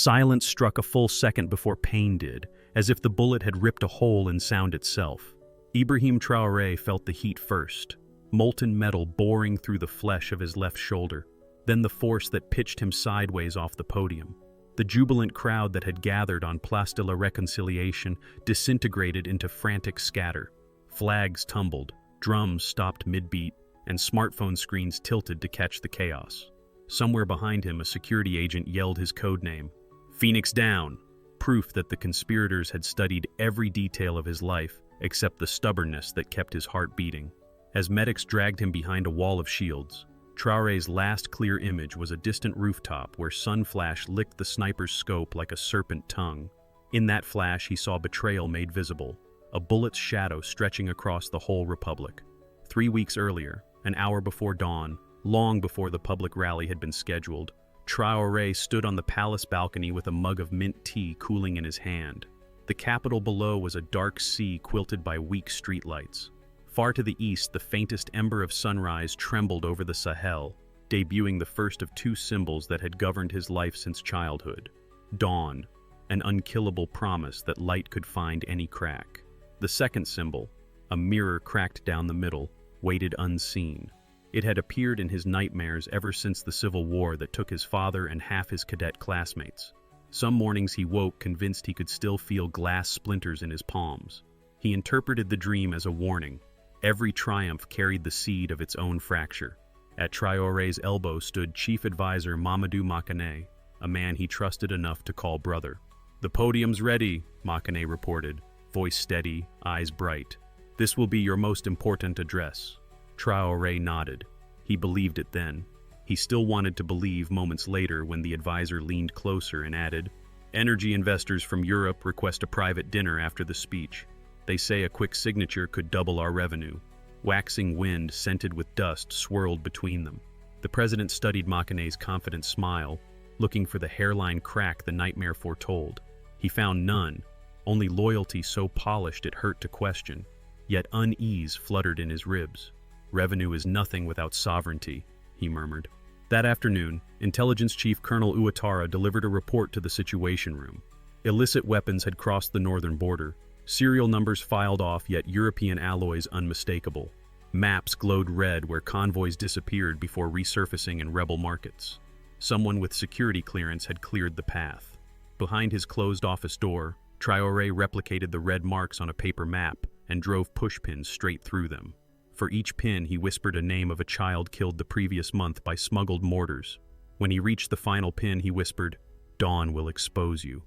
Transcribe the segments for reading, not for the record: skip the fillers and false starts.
Silence struck a full second before pain did, as if the bullet had ripped a hole in sound itself. IBRAHIM Traoré felt the heat first, molten metal boring through the flesh of his left shoulder, then the force that pitched him sideways off the podium. The jubilant crowd that had gathered on Place de la Réconciliation disintegrated into frantic scatter. Flags tumbled, drums stopped mid-beat, and smartphone screens tilted to catch the chaos. Somewhere behind him, a security agent yelled his code name, "Phoenix down!" proof that the conspirators had studied every detail of his life except the stubbornness that kept his heart beating. As medics dragged him behind a wall of shields, Traoré's last clear image was a distant rooftop where sun flash licked the sniper's scope like a serpent tongue. In that flash, he saw betrayal made visible, a bullet's shadow stretching across the whole republic. 3 weeks earlier, an hour before dawn, long before the public rally had been scheduled, Traoré stood on the palace balcony with a mug of mint tea cooling in his hand. The capital below was a dark sea quilted by weak streetlights. Far to the east, the faintest ember of sunrise trembled over the Sahel, debuting the first of two symbols that had governed his life since childhood. Dawn, an unkillable promise that light could find any crack. The second symbol, a mirror cracked down the middle, waited unseen. It had appeared in his nightmares ever since the Civil War that took his father and half his cadet classmates. Some mornings he woke convinced he could still feel glass splinters in his palms. He interpreted the dream as a warning. Every triumph carried the seed of its own fracture. At Traoré's elbow stood Chief Advisor Mamadou Makane, a man he trusted enough to call brother. "The podium's ready," Makane reported, voice steady, eyes bright. "This will be your most important address." Traoré nodded. He believed it then. He still wanted to believe moments later when the advisor leaned closer and added, "Energy investors from Europe request a private dinner after the speech. They say a quick signature could double our revenue." Waxing wind scented with dust swirled between them. The president studied Makane's confident smile, looking for the hairline crack the nightmare foretold. He found none, only loyalty so polished it hurt to question, yet unease fluttered in his ribs. "Revenue is nothing without sovereignty," he murmured. That afternoon, Intelligence Chief Colonel Ouattara delivered a report to the Situation Room. Illicit weapons had crossed the northern border, serial numbers filed off yet European alloys unmistakable. Maps glowed red where convoys disappeared before resurfacing in rebel markets. Someone with security clearance had cleared the path. Behind his closed office door, Traoré replicated the red marks on a paper map and drove pushpins straight through them. For each pin, he whispered a name of a child killed the previous month by smuggled mortars. When he reached the final pin, he whispered, "Dawn will expose you."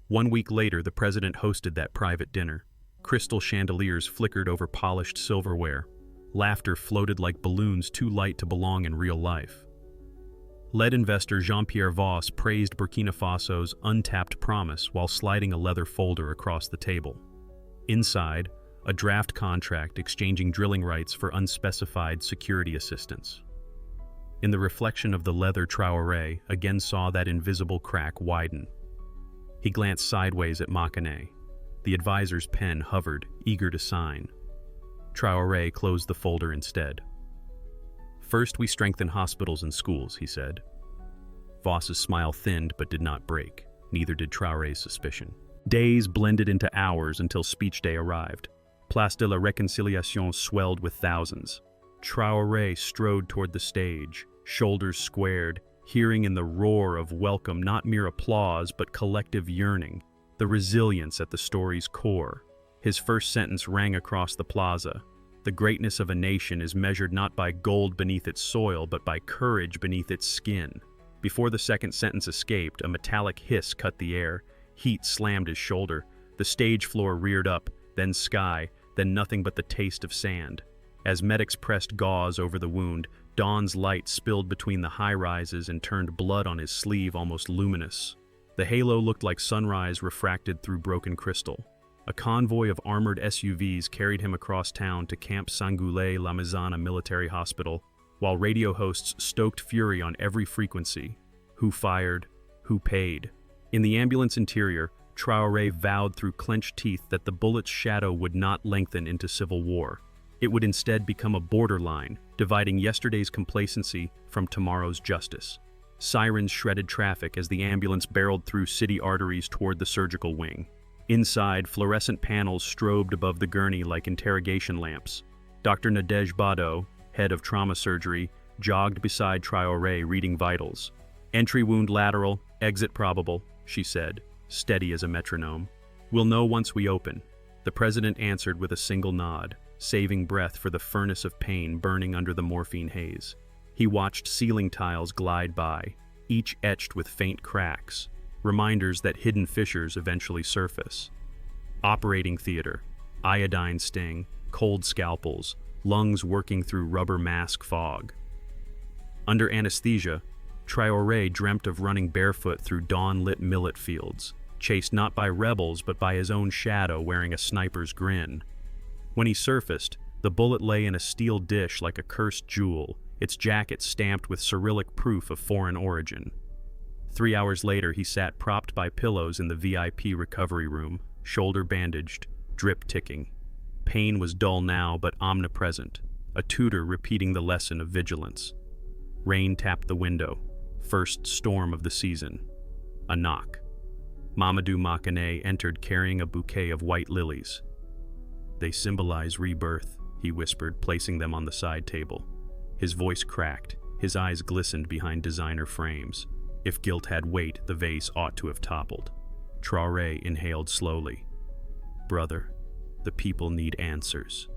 1 week later, the president hosted that private dinner. Crystal chandeliers flickered over polished silverware. Laughter floated like balloons too light to belong in real life. Lead investor Jean-Pierre Voss praised Burkina Faso's untapped promise while sliding a leather folder across the table. Inside, a draft contract exchanging drilling rights for unspecified security assistance. In the reflection of the leather, Traoré again saw that invisible crack widen. He glanced sideways at Makane. The advisor's pen hovered, eager to sign. Traoré closed the folder instead. "First, we strengthen hospitals and schools," he said. Voss's smile thinned but did not break. Neither did Traoré's suspicion. Days blended into hours until speech day arrived. Place de la Réconciliation swelled with thousands. Traoré strode toward the stage, shoulders squared, hearing in the roar of welcome not mere applause but collective yearning, the resilience at the story's core. His first sentence rang across the plaza. "The greatness of a nation is measured not by gold beneath its soil but by courage beneath its skin." Before the second sentence escaped, a metallic hiss cut the air. Heat slammed his shoulder. The stage floor reared up, then sky, then nothing but the taste of sand. As medics pressed gauze over the wound, dawn's light spilled between the high-rises and turned blood on his sleeve almost luminous. The halo looked like sunrise refracted through broken crystal. A convoy of armored SUVs carried him across town to Camp Sangoulé-La Maisana Military Hospital, while radio hosts stoked fury on every frequency. Who fired? Who paid? In the ambulance interior, Traoré vowed through clenched teeth that the bullet's shadow would not lengthen into civil war. It would instead become a borderline, dividing yesterday's complacency from tomorrow's justice. Sirens shredded traffic as the ambulance barreled through city arteries toward the surgical wing. Inside, fluorescent panels strobed above the gurney like interrogation lamps. Dr. Nadej Bado, head of trauma surgery, jogged beside Traore reading vitals. "Entry wound lateral, exit probable," she said, steady as a metronome. "We'll know once we open." The president answered with a single nod, saving breath for the furnace of pain burning under the morphine haze. He watched ceiling tiles glide by, each etched with faint cracks, reminders that hidden fissures eventually surface. Operating theater, iodine sting, cold scalpels, lungs working through rubber mask fog. Under anesthesia, Traore dreamt of running barefoot through dawn-lit millet fields, chased not by rebels but by his own shadow wearing a sniper's grin. When he surfaced, the bullet lay in a steel dish like a cursed jewel, its jacket stamped with Cyrillic proof of foreign origin. 3 hours later, he sat propped by pillows in the VIP recovery room, shoulder bandaged, drip ticking. Pain was dull now but omnipresent, a tutor repeating the lesson of vigilance. Rain tapped the window, first storm of the season. A knock. Mamadou Makane entered carrying a bouquet of white lilies. "They symbolize rebirth," he whispered, placing them on the side table. His voice cracked, his eyes glistened behind designer frames. If guilt had weight, the vase ought to have toppled. Traore inhaled slowly. "Brother, the people need answers."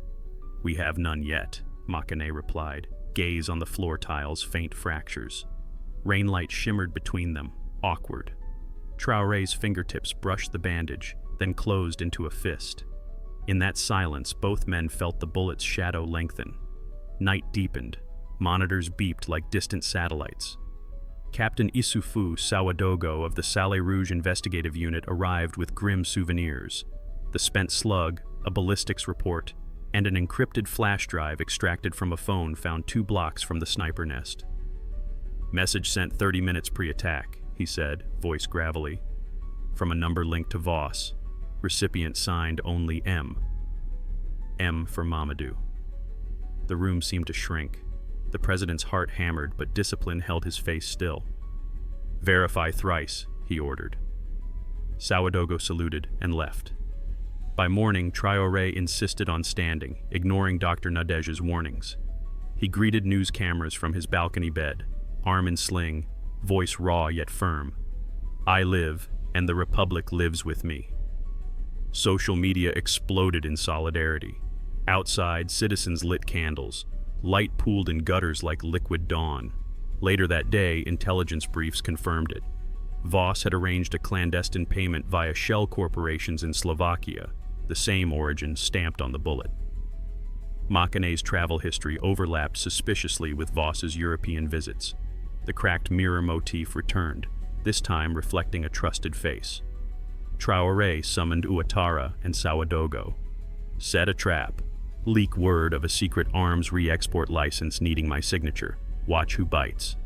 "We have none yet," Makane replied, gaze on the floor tiles, faint fractures. Rainlight shimmered between them, awkward. Traore's fingertips brushed the bandage, then closed into a fist. In that silence, both men felt the bullet's shadow lengthen. Night deepened. Monitors beeped like distant satellites. Captain Issoufou Sawadogo of the Salé Rouge Investigative Unit arrived with grim souvenirs: the spent slug, a ballistics report, and an encrypted flash drive extracted from a phone found 2 blocks from the sniper nest. "Message sent 30 minutes pre-attack," he said, voice gravelly. "From a number linked to Voss. Recipient signed only M. M for Mamadou." The room seemed to shrink. The president's heart hammered, but discipline held his face still. "Verify thrice," he ordered. Sawadogo saluted and left. By morning, Traore insisted on standing, ignoring Dr. Nadej's warnings. He greeted news cameras from his balcony bed, arm in sling, voice raw yet firm. "I live, and the Republic lives with me." Social media exploded in solidarity. Outside, citizens lit candles. Light pooled in gutters like liquid dawn. Later that day, intelligence briefs confirmed it. Voss had arranged a clandestine payment via shell corporations in Slovakia, the same origin stamped on the bullet. Makane's travel history overlapped suspiciously with Voss's European visits. The cracked mirror motif returned, this time reflecting a trusted face. Traore summoned Ouattara and Sawadogo. "Set a trap. Leak word of a secret arms re-export license needing my signature. Watch who bites."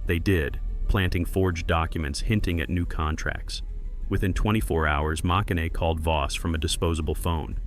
They did, planting forged documents hinting at new contracts. Within 24 hours, Makane called Voss from a disposable phone.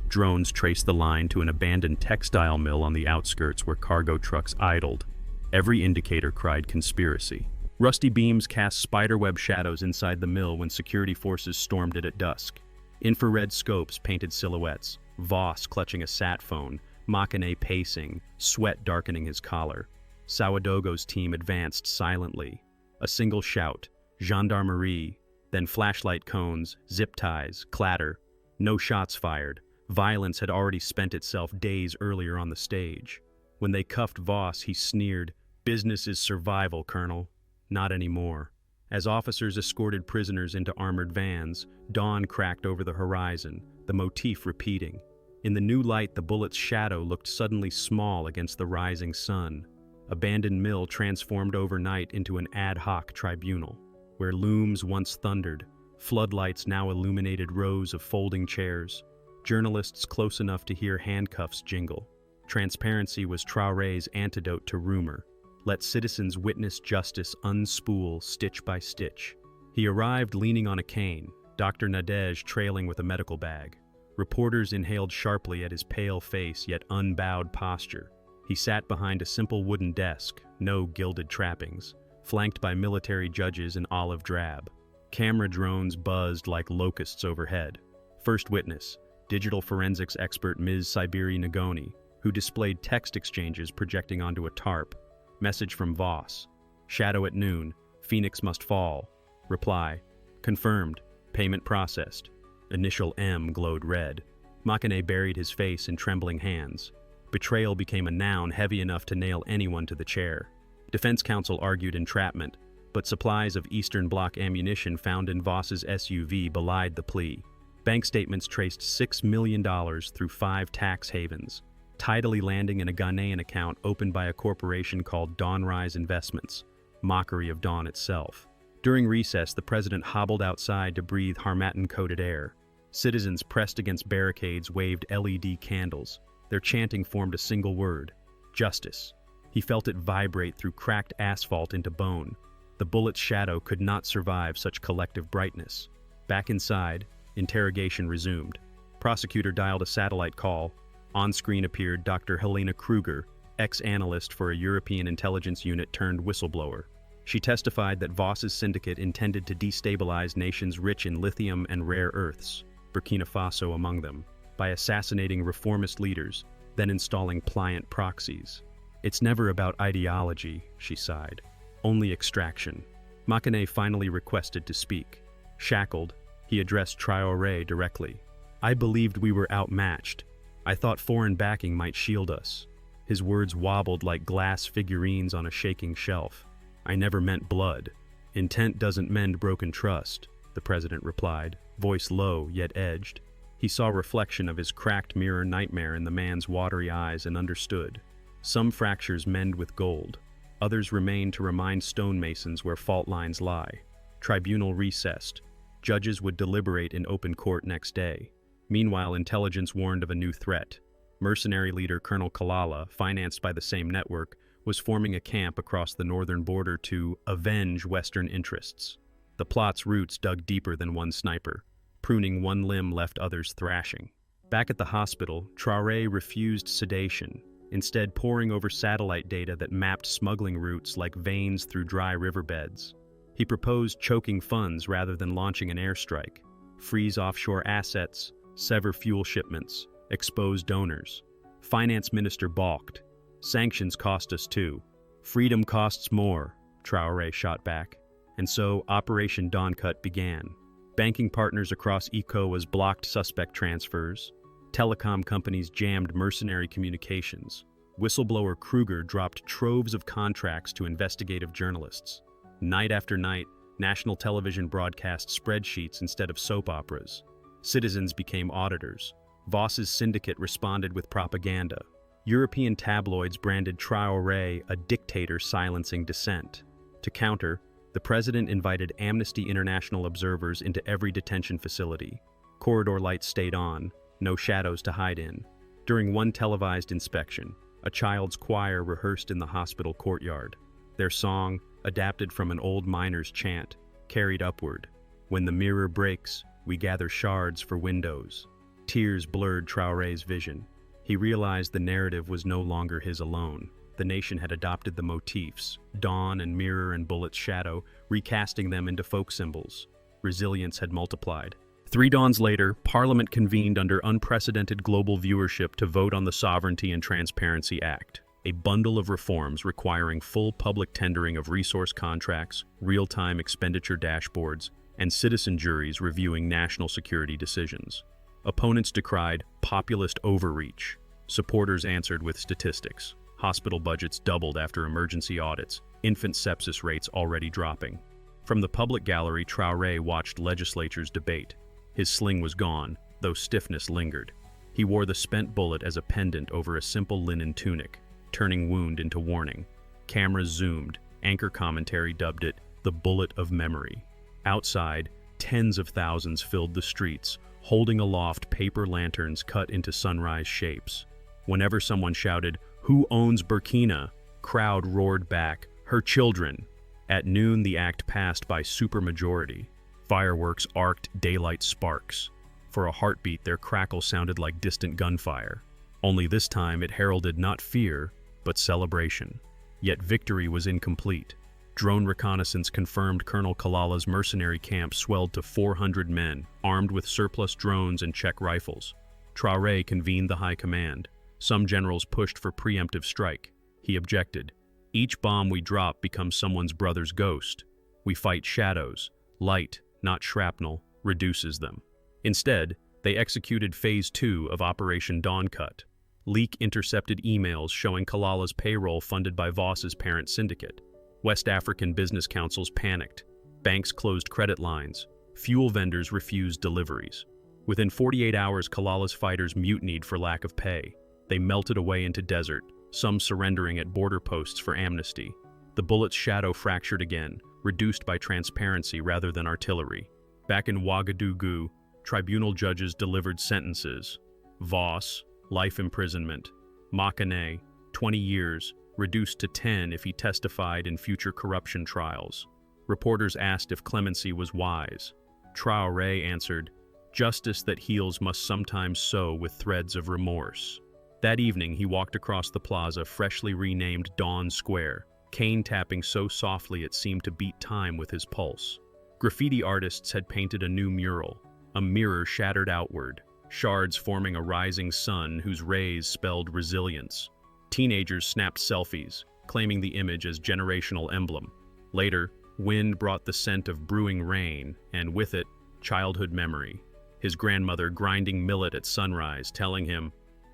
Drones traced the line to an abandoned textile mill on the outskirts where cargo trucks idled. Every indicator cried conspiracy. Rusty beams cast spiderweb shadows inside the mill when security forces stormed it at dusk. Infrared scopes painted silhouettes, Voss clutching a sat phone, Makane pacing, sweat darkening his collar. Sawadogo's team advanced silently. A single shout, gendarmerie, then flashlight cones, zip ties, clatter. No shots fired. Violence had already spent itself days earlier on the stage. When they cuffed Voss, he sneered, "Business is survival, Colonel." Not anymore. As officers escorted prisoners into armored vans, dawn cracked over the horizon, the motif repeating. In the new light, the bullet's shadow looked suddenly small against the rising sun. Abandoned mill transformed overnight into an ad hoc tribunal, where looms once thundered, floodlights now illuminated rows of folding chairs, journalists close enough to hear handcuffs jingle. Transparency was Traore's antidote to rumor. Let citizens witness justice unspool stitch by stitch. He arrived leaning on a cane, Dr. Nadej trailing with a medical bag. Reporters inhaled sharply at his pale face yet unbowed posture. He sat behind a simple wooden desk, no gilded trappings. flanked by military judges in olive drab. Camera drones buzzed like locusts overhead. First witness, digital forensics expert Ms. Siberi Nagoni, who displayed text exchanges projecting onto a tarp. Message from Voss. Shadow at noon. Phoenix must fall. Reply. Confirmed. Payment processed. Initial M glowed red. Makane buried his face in trembling hands. Betrayal became a noun heavy enough to nail anyone to the chair. Defense counsel argued entrapment, but supplies of Eastern Bloc ammunition found in Voss's SUV belied the plea. Bank statements traced $6 million through 5 tax havens, tidily landing in a Ghanaian account opened by a corporation called Dawnrise Investments, mockery of Dawn itself. During recess, the president hobbled outside to breathe harmattan-coated air. Citizens pressed against barricades waved LED candles. Their chanting formed a single word: justice. He felt it vibrate through cracked asphalt into bone. The bullet's shadow could not survive such collective brightness. Back inside, interrogation resumed. Prosecutor dialed a satellite call. On screen appeared Dr. Helena Kruger, ex-analyst for a European intelligence unit turned whistleblower. She testified that Voss's syndicate intended to destabilize nations rich in lithium and rare earths, Burkina Faso among them, by assassinating reformist leaders, then installing pliant proxies. It's never about ideology, she sighed. Only extraction. Makane finally requested to speak. Shackled, he addressed Traore directly. I believed we were outmatched. I thought foreign backing might shield us. His words wobbled like glass figurines on a shaking shelf. I never meant blood. Intent doesn't mend broken trust, the president replied, voice low yet edged. He saw reflection of his cracked mirror nightmare in the man's watery eyes and understood. Some fractures mend with gold. Others remain to remind stonemasons where fault lines lie. Tribunal recessed. Judges would deliberate in open court next day. Meanwhile, intelligence warned of a new threat. Mercenary leader Colonel Kalala, financed by the same network, was forming a camp across the northern border to avenge Western interests. The plot's roots dug deeper than one sniper. Pruning one limb left others thrashing. Back at the hospital, Traore refused sedation, instead poring over satellite data that mapped smuggling routes like veins through dry riverbeds. He proposed choking funds rather than launching an airstrike. Freeze offshore assets, sever fuel shipments, expose donors. Finance minister balked. Sanctions cost us too. Freedom costs more, Traore shot back. And so Operation Dawncut began. Banking partners across ECOWAS blocked suspect transfers. Telecom companies jammed mercenary communications. Whistleblower Kruger dropped troves of contracts to investigative journalists. Night after night, national television broadcast spreadsheets instead of soap operas. Citizens became auditors. Voss's syndicate responded with propaganda. European tabloids branded Traore a dictator silencing dissent. To counter, the president invited Amnesty International observers into every detention facility. Corridor lights stayed on, no shadows to hide in. During one televised inspection, a child's choir rehearsed in the hospital courtyard. Their song, adapted from an old miner's chant, carried upward. When the mirror breaks, we gather shards for windows. Tears blurred Traore's vision. He realized the narrative was no longer his alone. The nation had adopted the motifs, dawn and mirror and bullet's shadow, recasting them into folk symbols. Resilience had multiplied. 3 dawns later, Parliament convened under unprecedented global viewership to vote on the Sovereignty and Transparency Act, a bundle of reforms requiring full public tendering of resource contracts, real-time expenditure dashboards, and citizen juries reviewing national security decisions. Opponents decried populist overreach. Supporters answered with statistics. Hospital budgets doubled after emergency audits, infant sepsis rates already dropping. From the public gallery, Traore watched legislatures debate. His sling was gone, though stiffness lingered. He wore the spent bullet as a pendant over a simple linen tunic, turning wound into warning. Cameras zoomed. Anchor commentary dubbed it the bullet of memory. Outside, tens of thousands filled the streets, holding aloft paper lanterns cut into sunrise shapes. Whenever someone shouted, "Who owns Burkina?" crowd roared back, "Her children." At noon, the act passed by supermajority. Fireworks arced daylight sparks. For a heartbeat, their crackle sounded like distant gunfire. Only this time it heralded not fear, but celebration. Yet victory was incomplete. Drone reconnaissance confirmed Colonel Kalala's mercenary camp swelled to 400 men, armed with surplus drones and Czech rifles. Traore convened the high command. Some generals pushed for preemptive strike. He objected. Each bomb we drop becomes someone's brother's ghost. We fight shadows. Light, not shrapnel, reduces them. Instead, they executed Phase 2 of Operation Dawncut. Leak intercepted emails showing Kalala's payroll funded by Voss's parent syndicate. West African business councils panicked. Banks closed credit lines. Fuel vendors refused deliveries. Within 48 hours, Kalala's fighters mutinied for lack of pay. They melted away into desert, some surrendering at border posts for amnesty. The bullet's shadow fractured again, reduced by transparency rather than artillery. Back in Ouagadougou, tribunal judges delivered sentences. Voss, life imprisonment. Makane, 20 years, reduced to 10 if he testified in future corruption trials. Reporters asked if clemency was wise. Traore answered, "Justice that heals must sometimes sew with threads of remorse." That evening, he walked across the plaza, freshly renamed Dawn Square, cane tapping so softly it seemed to beat time with his pulse. Graffiti artists had painted a new mural, a mirror shattered outward, shards forming a rising sun whose rays spelled resilience. Teenagers snapped selfies, claiming the image as generational emblem. Later, wind brought the scent of brewing rain, and with it, childhood memory. His grandmother grinding millet at sunrise, telling him,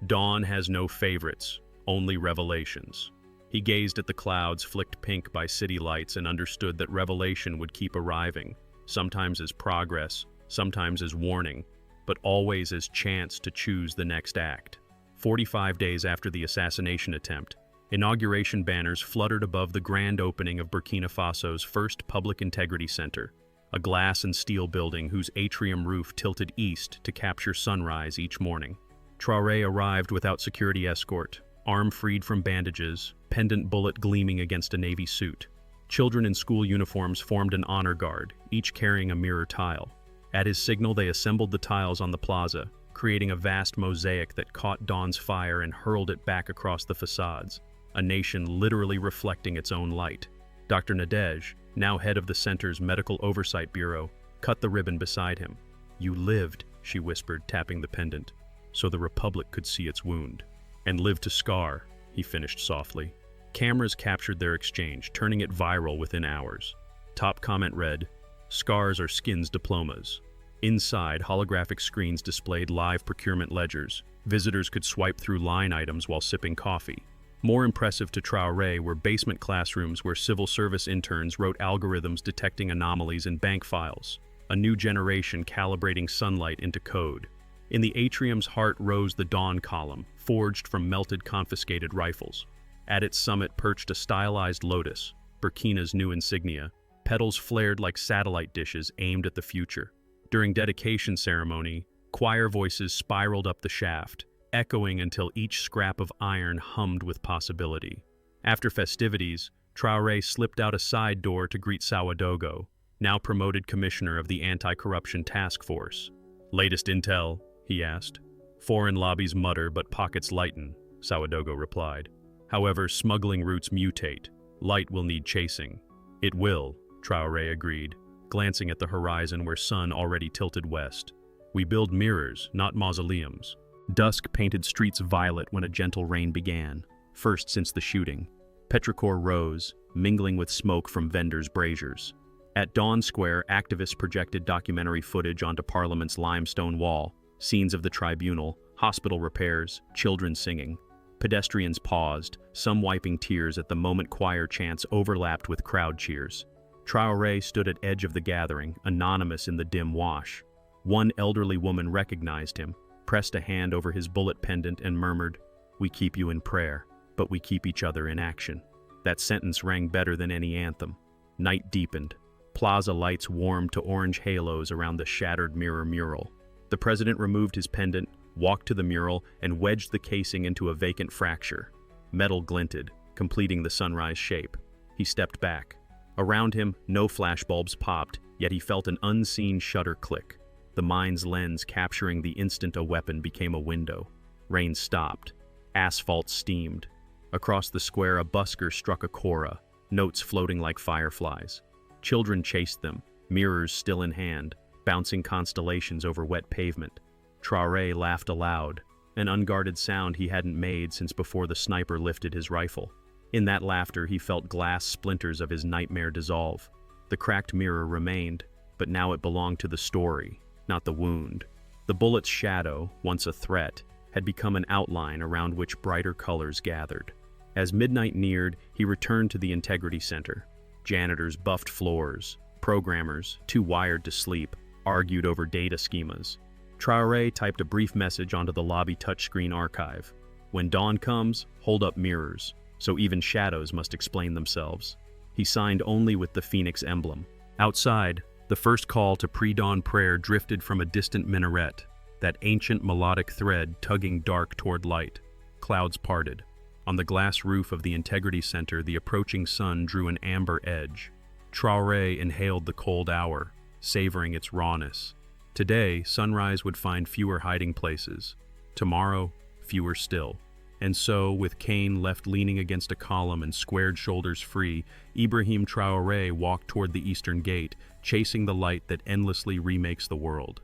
"Dawn has no favorites, only revelations." He gazed at the clouds flicked pink by city lights and understood that revelation would keep arriving, sometimes as progress, sometimes as warning, but always as chance to choose the next act. 45 days after the assassination attempt, inauguration banners fluttered above the grand opening of Burkina Faso's first public integrity center, a glass and steel building whose atrium roof tilted east to capture sunrise each morning. Traore arrived without security escort, arm freed from bandages, pendant bullet gleaming against a navy suit. Children in school uniforms formed an honor guard, each carrying a mirror tile. At his signal, they assembled the tiles on the plaza, creating a vast mosaic that caught dawn's fire and hurled it back across the facades, a nation literally reflecting its own light. Dr. Nadej, now head of the center's Medical Oversight Bureau, cut the ribbon beside him. "You lived," she whispered, tapping the pendant, "so the Republic could see its wound." "And live to scar," he finished softly. Cameras captured their exchange, turning it viral within hours. Top comment read, "Scars are skin's diplomas." Inside, holographic screens displayed live procurement ledgers. Visitors could swipe through line items while sipping coffee. More impressive to Traore were basement classrooms where civil service interns wrote algorithms detecting anomalies in bank files, a new generation calibrating sunlight into code. In the atrium's heart rose the Dawn Column, forged from melted confiscated rifles. At its summit perched a stylized lotus, Burkina's new insignia. Petals flared like satellite dishes aimed at the future. During dedication ceremony, choir voices spiraled up the shaft, echoing until each scrap of iron hummed with possibility. After festivities, Traore slipped out a side door to greet Ouagadougou, now promoted commissioner of the Anti-Corruption Task Force. "Latest intel?" he asked. "Foreign lobbies mutter, but pockets lighten," Ouagadougou replied. "However, smuggling routes mutate. Light will need chasing." "It will," Traore agreed, glancing at the horizon where sun already tilted west. "We build mirrors, not mausoleums." Dusk painted streets violet when a gentle rain began, first since the shooting. Petrichor rose, mingling with smoke from vendors' braziers. At Dawn Square, activists projected documentary footage onto Parliament's limestone wall, scenes of the tribunal, hospital repairs, children singing. Pedestrians paused, some wiping tears at the moment choir chants overlapped with crowd cheers. Traore stood at edge of the gathering, anonymous in the dim wash. One elderly woman recognized him, pressed a hand over his bullet pendant and murmured, "We keep you in prayer, but we keep each other in action." That sentence rang better than any anthem. Night deepened. Plaza lights warmed to orange halos around the shattered mirror mural. The president removed his pendant, walked to the mural, and wedged the casing into a vacant fracture. Metal glinted, completing the sunrise shape. He stepped back. Around him, no flashbulbs popped, yet he felt an unseen shutter click. The mind's lens capturing the instant a weapon became a window. Rain stopped. Asphalt steamed. Across the square, a busker struck a kora, notes floating like fireflies. Children chased them, mirrors still in hand, bouncing constellations over wet pavement. Traore laughed aloud, an unguarded sound he hadn't made since before the sniper lifted his rifle. In that laughter, he felt glass splinters of his nightmare dissolve. The cracked mirror remained, but now it belonged to the story, not the wound. The bullet's shadow, once a threat, had become an outline around which brighter colors gathered. As midnight neared, he returned to the Integrity Center. Janitors buffed floors. Programmers, too wired to sleep, argued over data schemas. Traore typed a brief message onto the lobby touchscreen archive. When dawn comes, hold up mirrors, so even shadows must explain themselves. He signed only with the Phoenix emblem. Outside, the first call to pre-dawn prayer drifted from a distant minaret, that ancient melodic thread tugging dark toward light. Clouds parted. On the glass roof of the Integrity Center, the approaching sun drew an amber edge. Traore inhaled the cold hour, savoring its rawness. Today, sunrise would find fewer hiding places. Tomorrow, fewer still. And so, with Cain left leaning against a column and squared shoulders free, IBRAHIM Traoré walked toward the eastern gate, chasing the light that endlessly remakes the world.